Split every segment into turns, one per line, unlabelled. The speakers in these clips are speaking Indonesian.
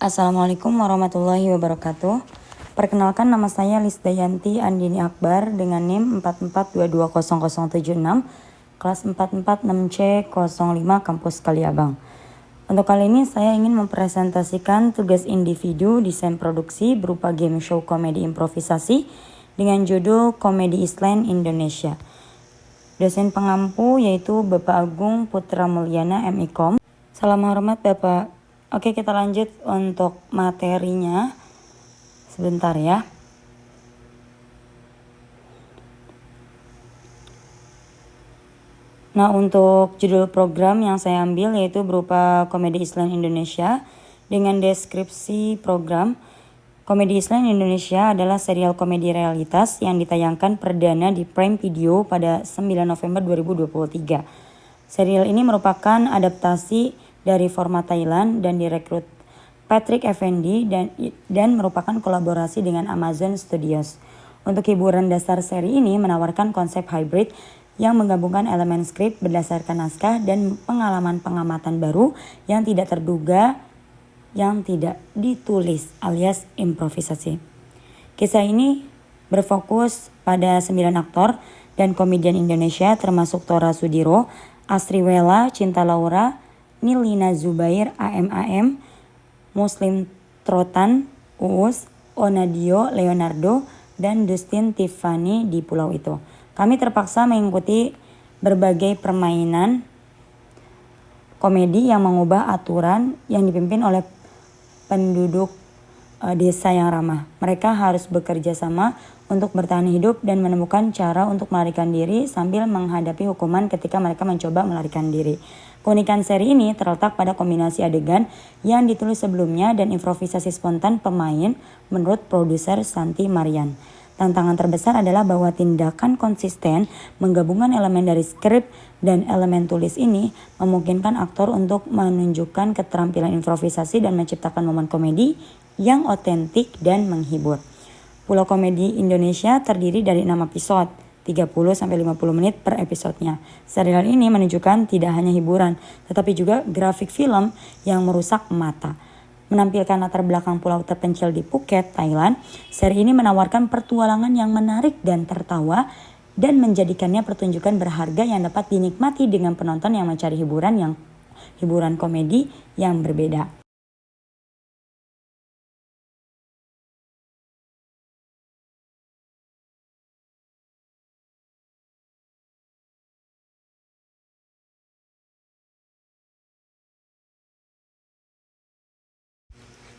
Assalamualaikum warahmatullahi wabarakatuh. Perkenalkan, nama saya Lisdayanti Andini Akbar dengan NIM 44220076, kelas 446C05 Kampus Kaliabang. Untuk kali ini saya ingin mempresentasikan tugas individu desain produksi berupa game show komedi improvisasi dengan judul Komedi Island Indonesia. Dosen pengampu yaitu Bapak Agung Putra Mulyana MIKOM. Salam hormat Bapak. Oke, kita lanjut untuk materinya. Sebentar ya. Nah, untuk judul program yang saya ambil yaitu berupa Komedi Island Indonesia dengan deskripsi program. Komedi Island Indonesia adalah serial komedi realitas yang ditayangkan perdana di Prime Video pada 9 November 2023. Serial ini merupakan adaptasi dari format Thailand dan direkrut Patrick Effendi dan merupakan kolaborasi dengan Amazon Studios. Untuk hiburan dasar seri ini menawarkan konsep hybrid yang menggabungkan elemen skrip berdasarkan naskah dan pengalaman pengamatan baru yang tidak terduga, yang tidak ditulis alias improvisasi. Kisah ini berfokus pada 9 aktor dan komedian Indonesia termasuk Tora Sudiro, Asriwela, Cinta Laura, Nilina Zubair, AM, Muslim Trotan, Uus, Onadio, Leonardo, dan Dustin Tiffany di pulau itu. Kami terpaksa mengikuti berbagai permainan komedi yang mengubah aturan yang dipimpin oleh penduduk desa yang ramah. Mereka harus bekerja sama untuk bertahan hidup dan menemukan cara untuk melarikan diri sambil menghadapi hukuman ketika mereka mencoba melarikan diri. Keunikan seri ini terletak pada kombinasi adegan yang ditulis sebelumnya dan improvisasi spontan pemain menurut produser Santi Marian. Tantangan terbesar adalah bahwa tindakan konsisten menggabungkan elemen dari skrip dan elemen tulis ini memungkinkan aktor untuk menunjukkan keterampilan improvisasi dan menciptakan momen komedi yang otentik dan menghibur. Pulau Komedi Indonesia terdiri dari 6 episode, 30-50 menit per episodenya. Serial ini menunjukkan tidak hanya hiburan, tetapi juga grafik film yang merusak mata. Menampilkan latar belakang pulau terpencil di Phuket, Thailand, seri ini menawarkan petualangan yang menarik dan tertawa dan menjadikannya pertunjukan berharga yang dapat dinikmati dengan penonton yang mencari hiburan komedi yang berbeda.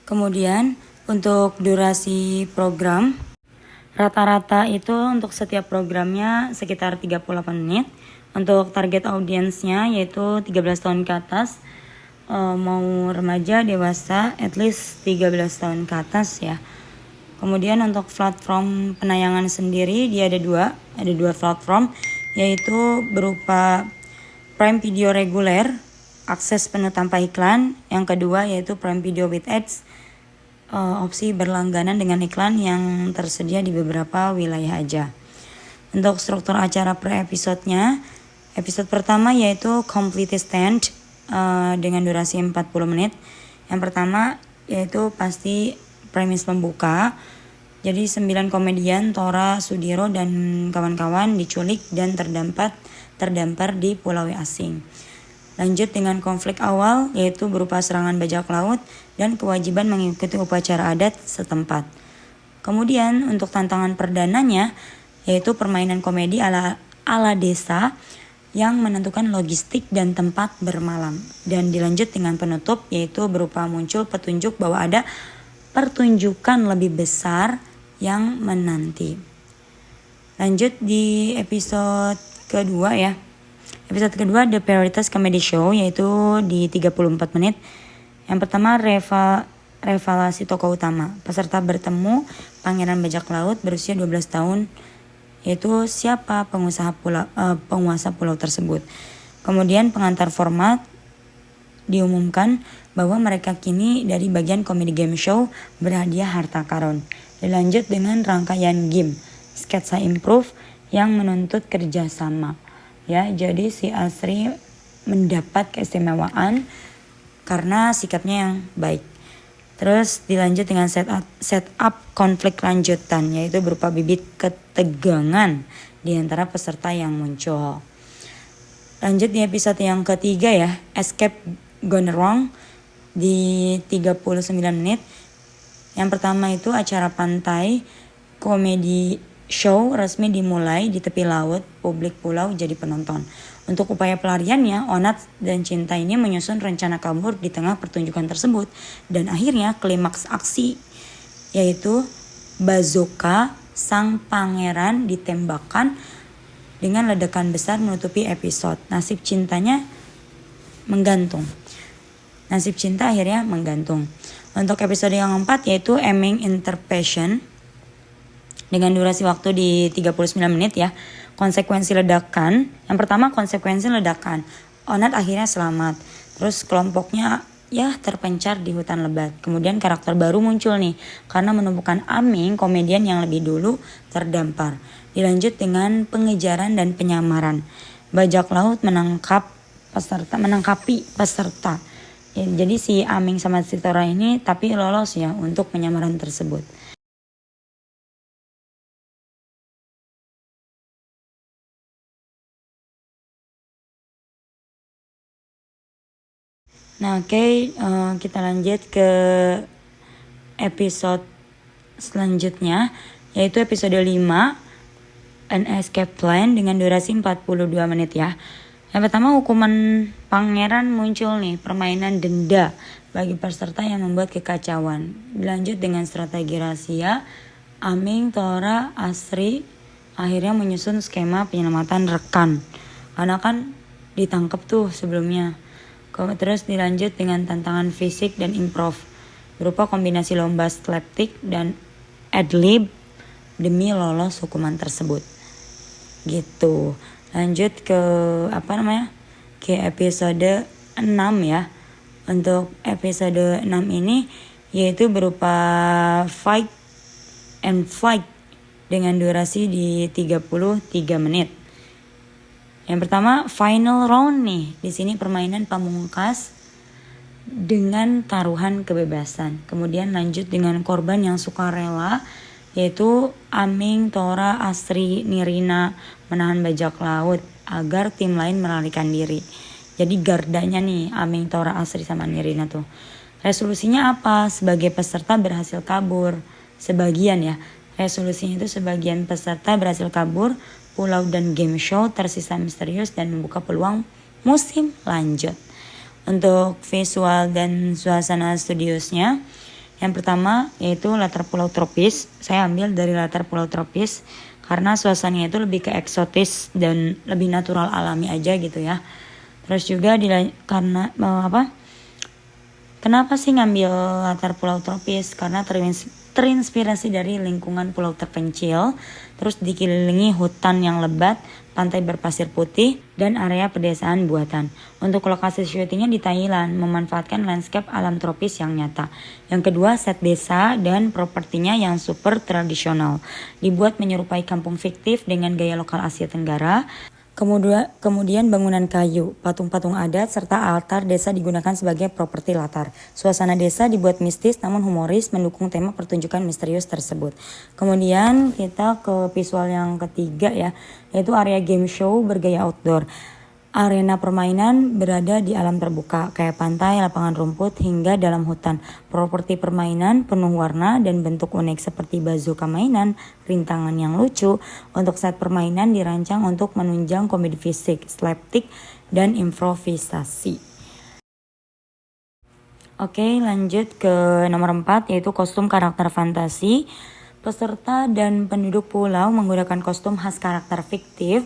Kemudian untuk durasi program, rata-rata itu untuk setiap programnya sekitar 38 menit. Untuk target audiensnya yaitu 13 tahun ke atas, mau remaja, dewasa, at least 13 tahun ke atas ya. Kemudian untuk platform penayangan sendiri dia ada dua platform, yaitu berupa Prime Video reguler, akses penuh tanpa iklan. Yang kedua yaitu Prime Video with Ads, opsi berlangganan dengan iklan yang tersedia di beberapa wilayah aja. Untuk struktur acara per episodenya, episode pertama yaitu Complete Stand dengan durasi 40 menit. Yang pertama yaitu pasti premis pembuka. Jadi 9 komedian Tora Sudiro dan kawan-kawan diculik dan terdampar di pulau asing. Lanjut dengan konflik awal yaitu berupa serangan bajak laut dan kewajiban mengikuti upacara adat setempat. Kemudian untuk tantangan perdananya yaitu permainan komedi ala desa yang menentukan logistik dan tempat bermalam. Dan dilanjut dengan penutup yaitu berupa muncul petunjuk bahwa ada pertunjukan lebih besar yang menanti. Lanjut di episode kedua ya. Episode kedua The Prioritas Comedy Show yaitu di 34 menit. Yang pertama revalasi tokoh utama. Peserta bertemu Pangeran Bajak Laut berusia 12 tahun yaitu siapa penguasa pulau tersebut. Kemudian pengantar format diumumkan bahwa mereka kini dari bagian komedi game show berhadiah harta karun. Dilanjut dengan rangkaian game sketsa improve yang menuntut kerjasama. Ya, jadi si Asri mendapat keistimewaan karena sikapnya yang baik. Terus dilanjut dengan setup konflik lanjutan, yaitu berupa bibit ketegangan di antara peserta yang muncul. Lanjut di episode yang ketiga ya, Escape Gone Wrong di 39 menit. Yang pertama itu acara pantai komedi show resmi dimulai di tepi laut, publik pulau jadi penonton. Untuk upaya pelariannya, Onat dan Cinta ini menyusun rencana kabur di tengah pertunjukan tersebut. Dan akhirnya klimaks aksi, yaitu bazooka sang pangeran ditembakkan dengan ledakan besar menutupi episode. Nasib cinta akhirnya menggantung. Untuk episode yang keempat yaitu Aiming Intervention dengan durasi waktu di 39 menit ya. Konsekuensi ledakan. Yang pertama konsekuensi ledakan. Onat akhirnya selamat. Terus kelompoknya ya terpencar di hutan lebat. Kemudian karakter baru muncul nih. Karena menemukan Aming, komedian yang lebih dulu terdampar. Dilanjut dengan pengejaran dan penyamaran. Bajak laut menangkapi peserta. Ya, jadi si Aming sama si Tora ini tapi lolos ya untuk penyamaran tersebut. Nah kita lanjut ke episode selanjutnya, yaitu episode 5 An Escape Plan dengan durasi 42 menit ya. Yang pertama hukuman pangeran muncul nih, permainan denda bagi peserta yang membuat kekacauan. Dilanjut dengan strategi rahasia, Aming, Tora, Asri akhirnya menyusun skema penyelamatan rekan. Karena kan ditangkap tuh sebelumnya. Terus dilanjut dengan tantangan fisik dan improv berupa kombinasi lomba slapstick dan adlib demi lolos hukuman tersebut. Gitu. Lanjut ke ke episode 6 ya. Untuk episode 6 ini yaitu berupa fight and flight dengan durasi di 33 menit. Yang pertama final round nih. Di sini permainan pamungkas dengan taruhan kebebasan. Kemudian lanjut dengan korban yang sukarela, yaitu Aming, Tora, Asri, Nirina menahan bajak laut agar tim lain melarikan diri. Jadi gardanya nih Aming, Tora, Asri sama Nirina tuh. Resolusinya apa? Sebagai peserta berhasil kabur. Sebagian ya. Resolusinya itu sebagian peserta berhasil kabur. Pulau dan game show tersisa misterius dan membuka peluang musim lanjut. Untuk visual dan suasana studiosnya, yang pertama yaitu latar pulau tropis. Saya ambil dari latar pulau tropis karena suasananya itu lebih ke eksotis dan lebih natural alami aja gitu ya. Terus juga kenapa sih ngambil latar pulau tropis? Karena terinspirasi dari lingkungan pulau terpencil, terus dikelilingi hutan yang lebat, pantai berpasir putih, dan area pedesaan buatan. Untuk lokasi syutingnya di Thailand, memanfaatkan landscape alam tropis yang nyata. Yang kedua, set desa dan propertinya yang super tradisional. Dibuat menyerupai kampung fiktif dengan gaya lokal Asia Tenggara. Kemudian bangunan kayu, patung-patung adat, serta altar desa digunakan sebagai properti latar. Suasana desa dibuat mistis namun humoris mendukung tema pertunjukan misterius tersebut. Kemudian kita ke visual yang ketiga ya, yaitu area game show bergaya outdoor. Arena permainan berada di alam terbuka, kayak pantai, lapangan rumput, hingga dalam hutan. Properti permainan penuh warna dan bentuk unik seperti bazooka mainan, rintangan yang lucu. Untuk set permainan dirancang untuk menunjang komedi fisik, slapstick, dan improvisasi. Oke, lanjut ke nomor 4, yaitu kostum karakter fantasi. Peserta dan penduduk pulau menggunakan kostum khas karakter fiktif,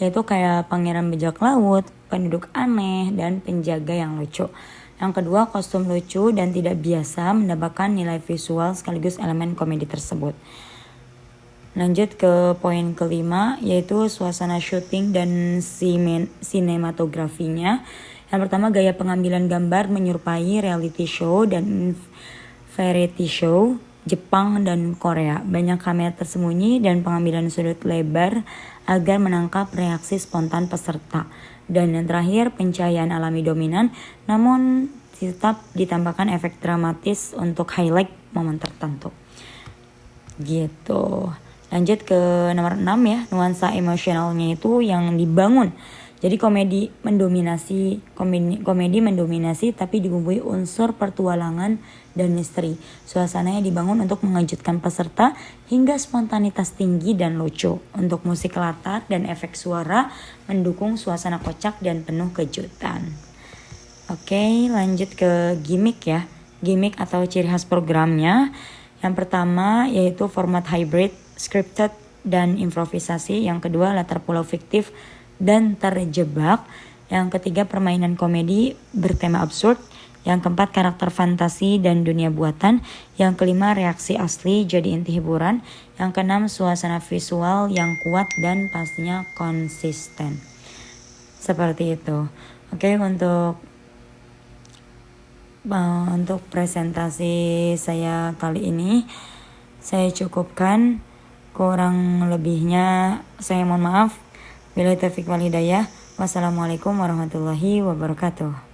yaitu kayak pangeran bajak laut, penduduk aneh, dan penjaga yang lucu. Yang kedua, kostum lucu dan tidak biasa mendapatkan nilai visual sekaligus elemen komedi tersebut. Lanjut ke poin kelima, yaitu suasana syuting dan sinematografinya. Yang pertama, gaya pengambilan gambar menyerupai reality show dan variety show Jepang dan Korea. Banyak kamera tersembunyi dan pengambilan sudut lebar agar menangkap reaksi spontan peserta. Dan yang terakhir, pencahayaan alami dominan namun tetap ditambahkan efek dramatis untuk highlight momen tertentu. Gitu. Lanjut ke nomor 6 ya, nuansa emosionalnya itu yang dibangun. Jadi komedi mendominasi tapi dibumbui unsur pertualangan dan misteri. Suasananya dibangun untuk mengejutkan peserta hingga spontanitas tinggi dan lucu. Untuk musik latar dan efek suara mendukung suasana kocak dan penuh kejutan. Oke, lanjut ke gimmick ya. Gimmick atau ciri khas programnya. Yang pertama yaitu format hybrid, scripted dan improvisasi. Yang kedua latar pulau fiktif dan terjebak. Yang ketiga permainan komedi bertema absurd. Yang keempat karakter fantasi dan dunia buatan. Yang kelima reaksi asli jadi inti hiburan. Yang keenam suasana visual yang kuat dan pastinya konsisten. Seperti itu. Oke, untuk presentasi saya kali ini saya cukupkan. Kurang lebihnya saya mohon maaf. Billahi taufiq wal hidayah. Wassalamualaikum warahmatullahi wabarakatuh.